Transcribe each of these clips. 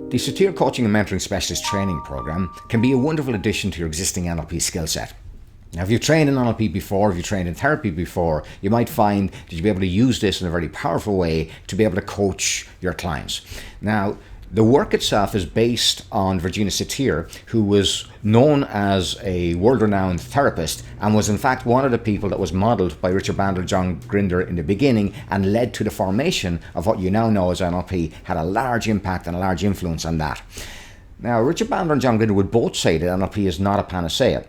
The Satir Coaching and Mentoring Specialist Training Program can be a wonderful addition to your existing NLP skill set. Now, if you've trained in NLP before, if you've trained in therapy before, you might find that you'll be able to use this in a very powerful way to be able to coach your clients. Now, the work itself is based on Virginia Satir, who was known as a world-renowned therapist and was in fact one of the people that was modelled by Richard Bandler and John Grinder in the beginning and led to the formation of what you now know as NLP, had a large impact and a large influence on that. Now, Richard Bandler and John Grinder would both say that NLP is not a panacea,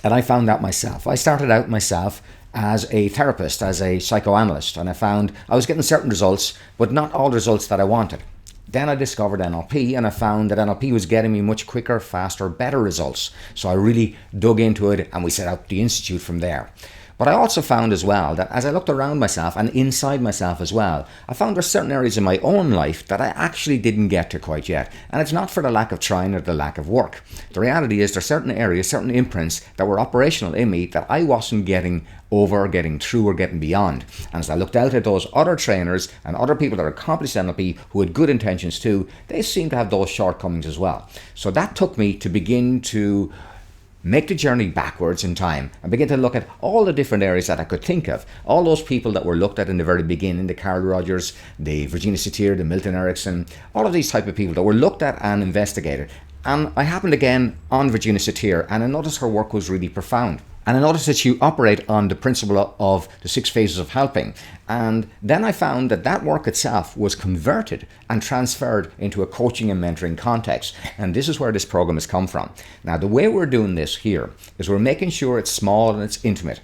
and I found that myself. I started out myself as a therapist, as a psychoanalyst, and I found I was getting certain results, but not all the results that I wanted. Then I discovered NLP and I found that NLP was getting me much quicker, faster, better results. So I really dug into it and we set up the Institute from there. But I also found as well that as I looked around myself and inside myself as well, I found there are certain areas in my own life that I actually didn't get to quite yet. And it's not for the lack of trying or the lack of work. The reality is there are certain areas, certain imprints that were operational in me that I wasn't getting over, getting through, or getting beyond. And as I looked out at those other trainers and other people that accomplished NLP who had good intentions too, they seemed to have those shortcomings as well. So that took me to begin to make the journey backwards in time and begin to look at all the different areas that I could think of. All those people that were looked at in the very beginning, the Carl Rogers, the Virginia Satir, the Milton Erickson, all of these type of people that were looked at and investigated. And I happened again on Virginia Satir and I noticed her work was really profound. And I noticed that she operate on the principle of the 6 phases of helping. And then I found that that work itself was converted and transferred into a coaching and mentoring context. And this is where this program has come from. Now, the way we're doing this here is we're making sure it's small and it's intimate,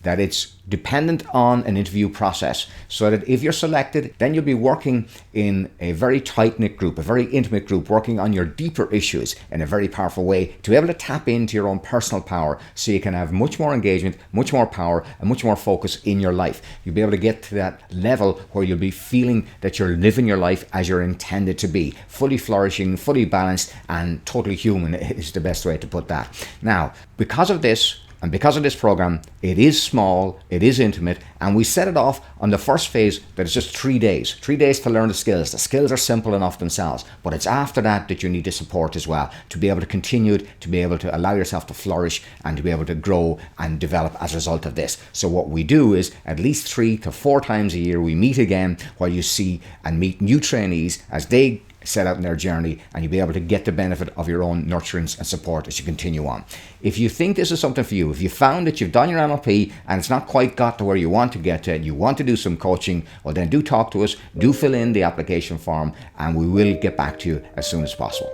that it's dependent on an interview process, so that if you're selected, then you'll be working in a very tight-knit group, a very intimate group, working on your deeper issues in a very powerful way to be able to tap into your own personal power so you can have much more engagement, much more power, and much more focus in your life. You'll be able to get to that level where you'll be feeling that you're living your life as you're intended to be, fully flourishing, fully balanced, and totally human is the best way to put that. Now, because of this, and because of this program, it is small, it is intimate, and we set it off on the first phase that is just 3 days. 3 days to learn the skills. The skills are simple enough themselves, but it's after that that you need the support as well to be able to continue, to be able to allow yourself to flourish and to be able to grow and develop as a result of this. So what we do is at least 3 to 4 times a year, we meet again where you see and meet new trainees as they set out in their journey, and you'll be able to get the benefit of your own nurturance and support as you continue on. If you think this is something for you, if you found that you've done your NLP and it's not quite got to where you want to get to, and you want to do some coaching, well then do talk to us, do fill in the application form, and we will get back to you as soon as possible.